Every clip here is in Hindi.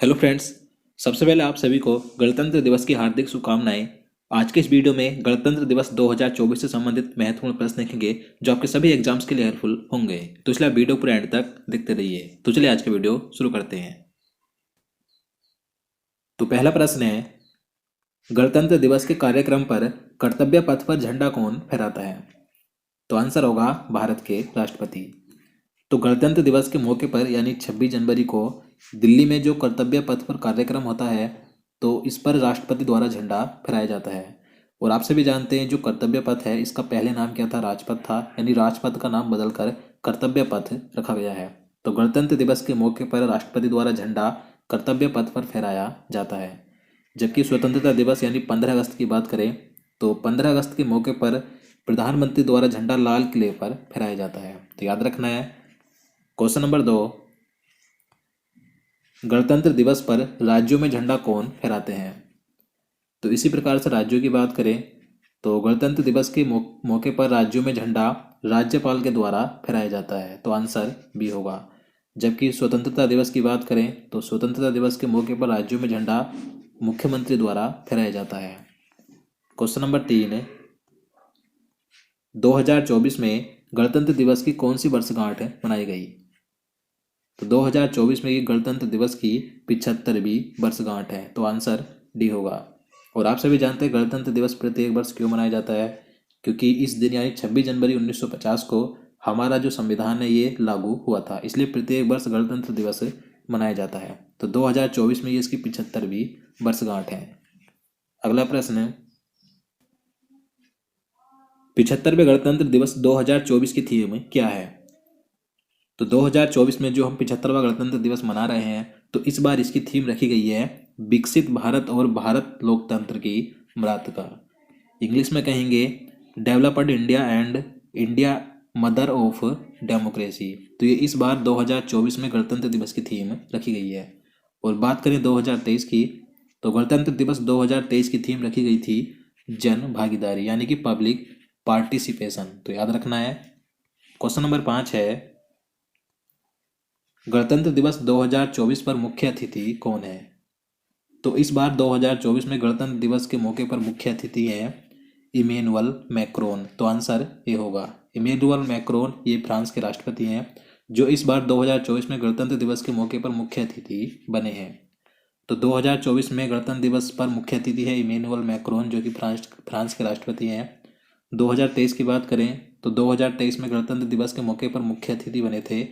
Hello friends. सबसे पहले आप सभी को गणतंत्र दिवस की हार्दिक शुभकामनाएं। आज के इस वीडियो में गणतंत्र दिवस 2024 से संबंधित महत्वपूर्ण प्रश्न देखेंगे जो आपके सभी एग्जाम्स के लिए हेल्पफुल होंगे। तो इसलिए आप वीडियो पूरे एंड तक देखते रहिए। तो चलिए आज का वीडियो शुरू करते हैं। तो पहला प्रश्न है, गणतंत्र दिवस के कार्यक्रम पर कर्तव्य पथ पर झंडा कौन फहराता है? तो आंसर होगा भारत के राष्ट्रपति। तो गणतंत्र दिवस के मौके पर यानी 26 जनवरी को दिल्ली में जो कर्तव्य पथ पर कार्यक्रम होता है तो इस पर राष्ट्रपति द्वारा झंडा फहराया जाता है। और आप सभी जानते हैं जो कर्तव्य पथ है इसका पहले नाम क्या था? राजपथ था, यानी राजपथ का नाम बदलकर कर्तव्य पथ रखा गया है। तो गणतंत्र दिवस के मौके पर राष्ट्रपति द्वारा झंडा कर्तव्य पथ पर फहराया जाता है। जबकि स्वतंत्रता दिवस यानी 15 अगस्त की बात करें तो 15 अगस्त के मौके पर प्रधानमंत्री द्वारा झंडा लाल किले पर फहराया जाता है। तो याद रखना है। क्वेश्चन नंबर 2, गणतंत्र दिवस पर राज्यों में झंडा कौन फहराते हैं? तो इसी प्रकार से राज्यों की बात करें तो गणतंत्र दिवस के मौके पर राज्यों में झंडा राज्यपाल के द्वारा फहराया जाता है। तो आंसर बी होगा। जबकि स्वतंत्रता दिवस की बात करें तो स्वतंत्रता दिवस के मौके पर राज्यों में झंडा मुख्यमंत्री द्वारा फहराया जाता है। क्वेश्चन नंबर 3, 2024 में गणतंत्र दिवस की कौन सी वर्षगांठ मनाई गई? तो 2024 में ये गणतंत्र दिवस की 75वीं वर्षगांठ है। तो आंसर डी होगा। और आप सभी जानते हैं गणतंत्र दिवस प्रत्येक वर्ष क्यों मनाया जाता है? क्योंकि इस दिन यानी 26 जनवरी 1950 को हमारा जो संविधान है ये लागू हुआ था, इसलिए प्रत्येक वर्ष गणतंत्र दिवस मनाया जाता है। तो 2024 में ये इसकी 75वीं वर्षगांठ है। अगला प्रश्न है, 75वें गणतंत्र दिवस 2024 की थीम क्या है? तो 2024 में जो हम 75वां गणतंत्र दिवस मना रहे हैं तो इस बार इसकी थीम रखी गई है विकसित भारत और भारत लोकतंत्र की मृतका। इंग्लिश में कहेंगे developed India and India mother of democracy. तो ये इस बार 2024 में गणतंत्र दिवस की थीम रखी गई है। और बात करें 2023 की तो गणतंत्र दिवस 2023 की थीम रखी गई थी जन भागीदारी यानी कि पब्लिक पार्टिसिपेशन। तो याद रखना है। क्वेश्चन नंबर 5 है, गणतंत्र दिवस 2024 पर मुख्य अतिथि कौन है? तो इस बार 2024 में गणतंत्र दिवस के मौके पर मुख्य अतिथि है इमैनुअल मैक्रोन। तो आंसर ए होगा। इमैनुअल मैक्रोन ये फ्रांस के राष्ट्रपति हैं जो इस बार 2024 में गणतंत्र दिवस के मौके पर मुख्य अतिथि बने हैं। तो 2024 में गणतंत्र दिवस पर मुख्य अतिथि है इमैनुअल मैक्रोन जो कि फ्रांस के राष्ट्रपति हैं। 2023 की बात करें तो 2023 में गणतंत्र दिवस के मौके पर मुख्य अतिथि बने थे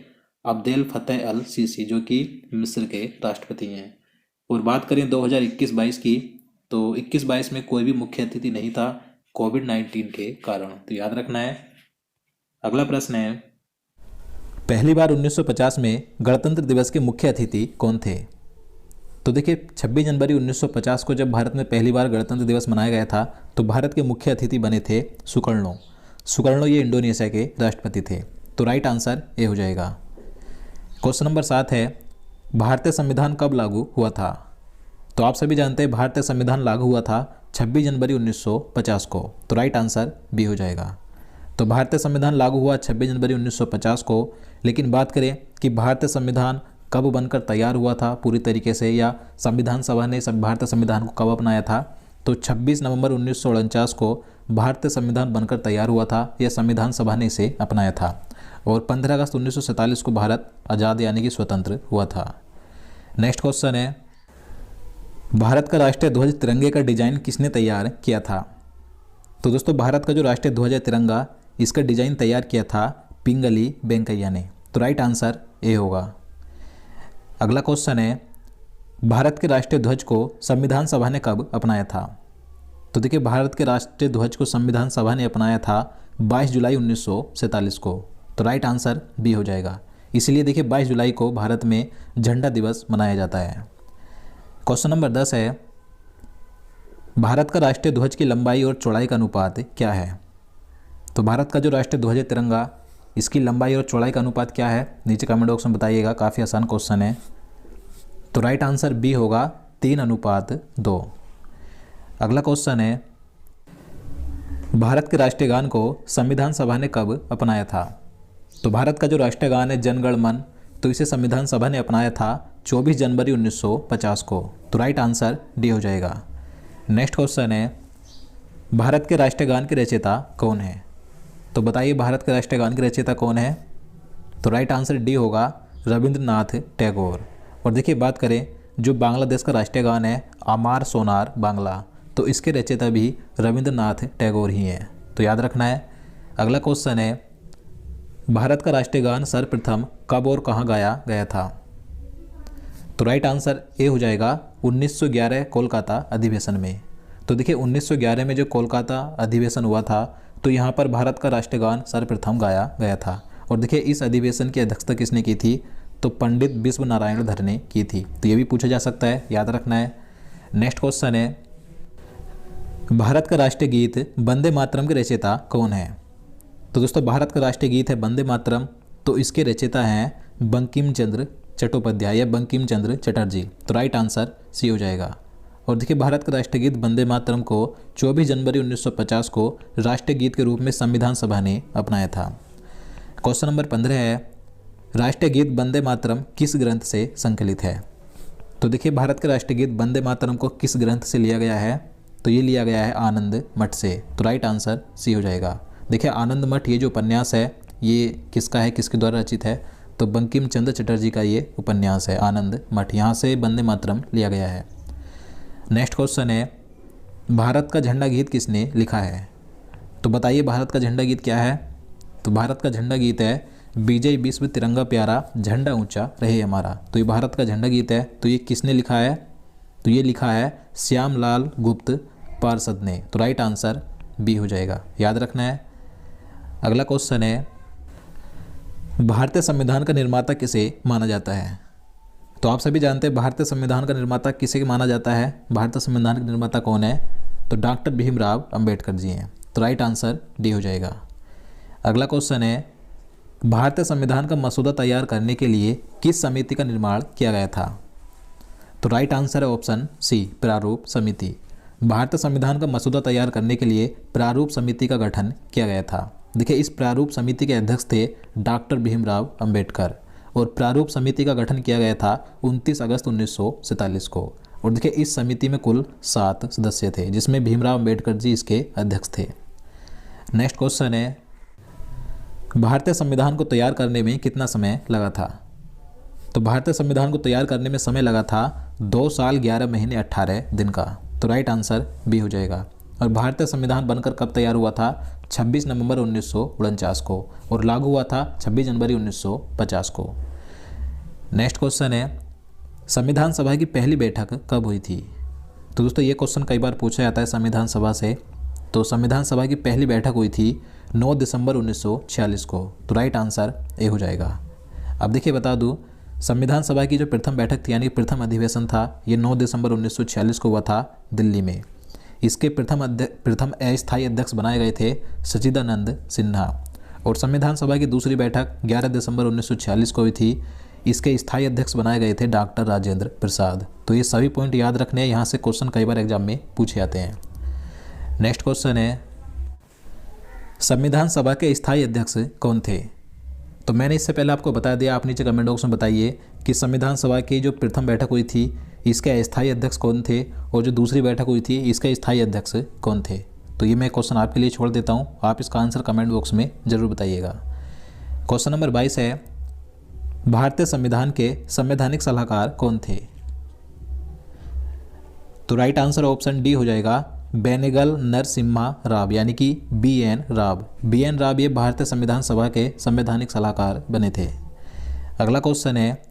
अब्देल फतेह अल सीसी जो कि मिस्र के राष्ट्रपति हैं। और बात करें 2021-22 की तो 21-22 में कोई भी मुख्य अतिथि नहीं था कोविड-19 के कारण। तो याद रखना है। अगला प्रश्न है, पहली बार 1950 में गणतंत्र दिवस के मुख्य अतिथि कौन थे? तो देखिए 26 जनवरी 1950 को जब भारत में पहली बार गणतंत्र दिवस मनाया गया था तो भारत के मुख्य अतिथि बने थे सुकर्णो ये इंडोनेशिया के राष्ट्रपति थे। तो राइट आंसर ए हो जाएगा। क्वेश्चन नंबर 7 है, भारतीय संविधान कब लागू हुआ था? तो आप सभी जानते हैं भारतीय संविधान लागू हुआ था 26 जनवरी 1950 को। तो राइट आंसर बी हो जाएगा। तो भारतीय संविधान लागू हुआ 26 जनवरी 1950 को, लेकिन बात करें कि भारतीय संविधान कब बनकर तैयार हुआ था पूरी तरीके से या संविधान सभा ने भारतीय संविधान को कब अपनाया था, तो 26 नवंबर 1949 को भारतीय संविधान बनकर तैयार हुआ था। यह संविधान सभा ने इसे अपनाया था। और 15 अगस्त 1947 को भारत आज़ाद यानी कि स्वतंत्र हुआ था। नेक्स्ट क्वेश्चन है, भारत का राष्ट्रीय ध्वज तिरंगे का डिजाइन किसने तैयार किया था? तो दोस्तों भारत का जो राष्ट्रीय ध्वज है तिरंगा इसका डिजाइन तैयार किया था पिंगली वेंकैया ने। तो राइट आंसर ए होगा। अगला क्वेश्चन है, भारत के राष्ट्रीय ध्वज को संविधान सभा ने कब अपनाया था? तो देखिए भारत के राष्ट्रीय ध्वज को संविधान सभा ने अपनाया था 22 जुलाई 1947 को। तो राइट आंसर बी हो जाएगा। इसलिए देखिए 22 जुलाई को भारत में झंडा दिवस मनाया जाता है। क्वेश्चन नंबर 10 है, भारत का राष्ट्रीय ध्वज की लंबाई और चौड़ाई का अनुपात क्या है? तो भारत का जो राष्ट्रीय ध्वज है तिरंगा इसकी लंबाई और चौड़ाई का अनुपात क्या है? नीचे कमेंट बॉक्स में बताइएगा, काफ़ी आसान क्वेश्चन है। तो राइट आंसर बी होगा 3:2। अगला क्वेश्चन है, भारत के राष्ट्रीय गान को संविधान सभा ने कब अपनाया था? तो भारत का जो राष्ट्रीय गान है जन गण मन तो इसे संविधान सभा ने अपनाया था 24 जनवरी 1950 को। तो राइट आंसर डी हो जाएगा। नेक्स्ट क्वेश्चन है, भारत के राष्ट्रीय गान के रचयिता कौन है? तो बताइए भारत के राष्ट्रीय गान के रचयिता कौन है? तो राइट आंसर डी होगा रविंद्रनाथ टैगोर। और देखिए बात करें जो बांग्लादेश का राष्ट्रीय गान है अमार सोनार बांग्ला, तो इसके रचयिता भी रविंद्रनाथ टैगोर ही हैं, तो याद रखना है। अगला क्वेश्चन है, भारत का राष्ट्रीय गान सर्वप्रथम कब और कहाँ गाया गया था? तो राइट आंसर ए हो जाएगा 1911 कोलकाता अधिवेशन में। तो देखिए 1911 में जो कोलकाता अधिवेशन हुआ था तो यहाँ पर भारत का राष्ट्रीय गान सर्वप्रथम गाया गया था। और देखिए इस अधिवेशन की अध्यक्षता किसने की थी? तो पंडित विश्व नारायण धर ने की थी। तो ये भी पूछा जा सकता है, याद रखना है। नेक्स्ट क्वेश्चन है, भारत का राष्ट्रीय गीत वंदे मातरम के रचयिता कौन है? तो दोस्तों भारत का राष्ट्रीय गीत है वंदे मातरम, तो इसके रचयिता हैं बंकिम चंद्र चट्टोपाध्याय या बंकिम चंद्र चटर्जी। तो राइट आंसर सी हो जाएगा। और देखिए भारत का राष्ट्रीय गीत वंदे मातरम को 24 जनवरी 1950 को राष्ट्रीय गीत के रूप में संविधान सभा ने अपनाया था। क्वेश्चन नंबर 15 है, राष्ट्रीय गीत वंदे मातरम किस ग्रंथ से संकलित है? तो देखिए भारत के राष्ट्रीय गीत वंदे मातरम को किस ग्रंथ से लिया गया है? तो ये लिया गया है आनंद मठ से। तो राइट आंसर सी हो जाएगा। देखिए आनंद मठ ये जो उपन्यास है ये किसका है, किसके द्वारा रचित है? तो बंकिम चंद्र चटर्जी का ये उपन्यास है आनंद मठ, यहाँ से वंदे मातरम लिया गया है। नेक्स्ट क्वेश्चन है, भारत का झंडा गीत किसने लिखा है? तो बताइए भारत का झंडा गीत क्या है? तो भारत का झंडा गीत है विजय विश्व तिरंगा प्यारा झंडा ऊंचा रहे हमारा। तो ये भारत का झंडा गीत है, तो ये किसने लिखा है? तो ये लिखा है श्यामलाल गुप्त पार्षद ने। तो राइट आंसर बी हो जाएगा, याद रखना है। अगला क्वेश्चन है, भारतीय संविधान का निर्माता किसे माना जाता है? तो आप सभी जानते हैं भारतीय संविधान का निर्माता किसे माना जाता है? भारतीय संविधान के निर्माता कौन है? तो डॉक्टर भीमराव अंबेडकर जी हैं। तो राइट आंसर डी हो जाएगा। अगला क्वेश्चन है, भारतीय संविधान का मसौदा तैयार करने के लिए किस समिति का निर्माण किया गया था? तो राइट आंसर है ऑप्शन सी प्रारूप समिति। भारतीय संविधान का मसौदा तैयार करने के लिए प्रारूप समिति का गठन किया गया था। देखिए इस प्रारूप समिति के अध्यक्ष थे डॉक्टर भीमराव अंबेडकर और प्रारूप समिति का गठन किया गया था 29 अगस्त 1947 को। और देखिए इस समिति में कुल 7 सदस्य थे जिसमें भीमराव अंबेडकर जी इसके अध्यक्ष थे। नेक्स्ट क्वेश्चन है, भारतीय संविधान को तैयार करने में कितना समय लगा था? तो भारतीय संविधान को तैयार करने में समय लगा था 2 साल 11 महीने 18 दिन का। तो राइट आंसर बी हो जाएगा। और भारतीय संविधान बनकर कब तैयार हुआ था? 26 नवंबर 1949 को और लागू हुआ था 26 जनवरी 1950 को। नेक्स्ट क्वेश्चन है, संविधान सभा की पहली बैठक कब हुई थी? तो दोस्तों ये क्वेश्चन कई बार पूछा जाता है संविधान सभा से। तो संविधान सभा की पहली बैठक हुई थी 9 दिसंबर 1946 को। तो राइट आंसर ए हो जाएगा। अब देखिए बता दूं, संविधान सभा की जो प्रथम बैठक थी यानी प्रथम अधिवेशन था ये 9 दिसंबर 1946 को हुआ था दिल्ली में। इसके प्रथम अस्थायी अध्यक्ष बनाए गए थे सच्चिदानंद सिन्हा। और संविधान सभा की दूसरी बैठक 11 दिसंबर 1946 को हुई थी। इसके स्थायी अध्यक्ष बनाए गए थे डॉक्टर राजेंद्र प्रसाद। तो ये सभी पॉइंट याद रखने हैं, यहाँ से क्वेश्चन कई बार एग्जाम में पूछे जाते हैं। नेक्स्ट क्वेश्चन है, संविधान सभा के स्थायी अध्यक्ष कौन थे? तो मैंने इससे पहले आपको बता दिया, आप नीचे कमेंट बॉक्स में बताइए कि संविधान सभा की जो प्रथम बैठक हुई थी इसके अस्थायी अध्यक्ष कौन थे और जो दूसरी बैठक हुई थी इसके स्थायी अध्यक्ष कौन थे। तो ये मैं क्वेश्चन आपके लिए छोड़ देता हूँ, आप इसका आंसर कमेंट बॉक्स में जरूर बताइएगा। क्वेश्चन नंबर 22 है, भारतीय संविधान के संवैधानिक सलाहकार कौन थे? तो राइट आंसर ऑप्शन डी हो जाएगा बेनेगल नरसिम्हा राव यानी कि BN राव। BN राव ये भारतीय संविधान सभा के संवैधानिक सलाहकार बने थे। अगला क्वेश्चन है,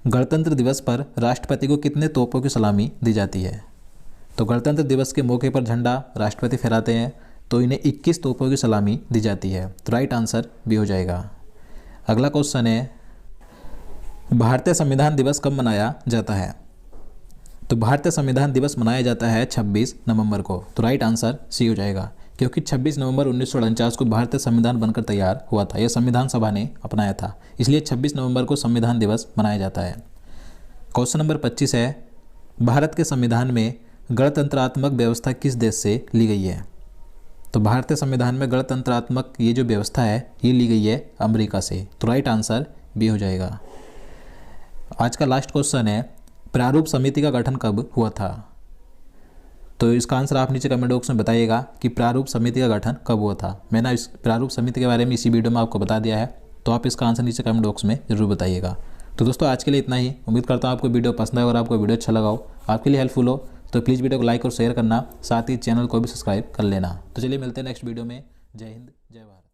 गणतंत्र दिवस पर राष्ट्रपति को कितने तोपों की सलामी दी जाती है? तो गणतंत्र दिवस के मौके पर झंडा राष्ट्रपति फहराते हैं तो इन्हें 21 तोपों की सलामी दी जाती है। तो राइट आंसर बी हो जाएगा। अगला क्वेश्चन है, भारतीय संविधान दिवस कब मनाया जाता है? तो भारतीय संविधान दिवस मनाया जाता है 26 नवंबर को। तो राइट आंसर सी हो जाएगा, क्योंकि 26 नवंबर 1949 को भारतीय संविधान बनकर तैयार हुआ था। यह संविधान सभा ने अपनाया था, इसलिए 26 नवंबर को संविधान दिवस मनाया जाता है। क्वेश्चन नंबर 25 है, भारत के संविधान में गणतंत्रात्मक व्यवस्था किस देश से ली गई है? तो भारतीय संविधान में गणतंत्रात्मक ये जो व्यवस्था है ये ली गई है अमेरिका से। तो राइट आंसर बी हो जाएगा। आज का लास्ट क्वेश्चन है, प्रारूप समिति का गठन कब हुआ था? तो इसका आंसर आप नीचे कमेंट बॉक्स में बताइएगा कि प्रारूप समिति का गठन कब हुआ था। मैंने इस प्रारूप समिति के बारे में इसी वीडियो में आपको बता दिया है, तो आप इसका आंसर नीचे कमेंट बॉक्स में जरूर बताइएगा। तो दोस्तों आज के लिए इतना ही। उम्मीद करता हूँ आपको वीडियो पसंद आए और आपको वीडियो अच्छा लगा हो, आपके लिए हेल्पफुल हो, तो प्लीज़ वीडियो को लाइक और शेयर करना, साथ ही चैनल को भी सब्सक्राइब कर लेना। तो चलिए मिलते हैं नेक्स्ट वीडियो में। जय हिंद, जय भारत।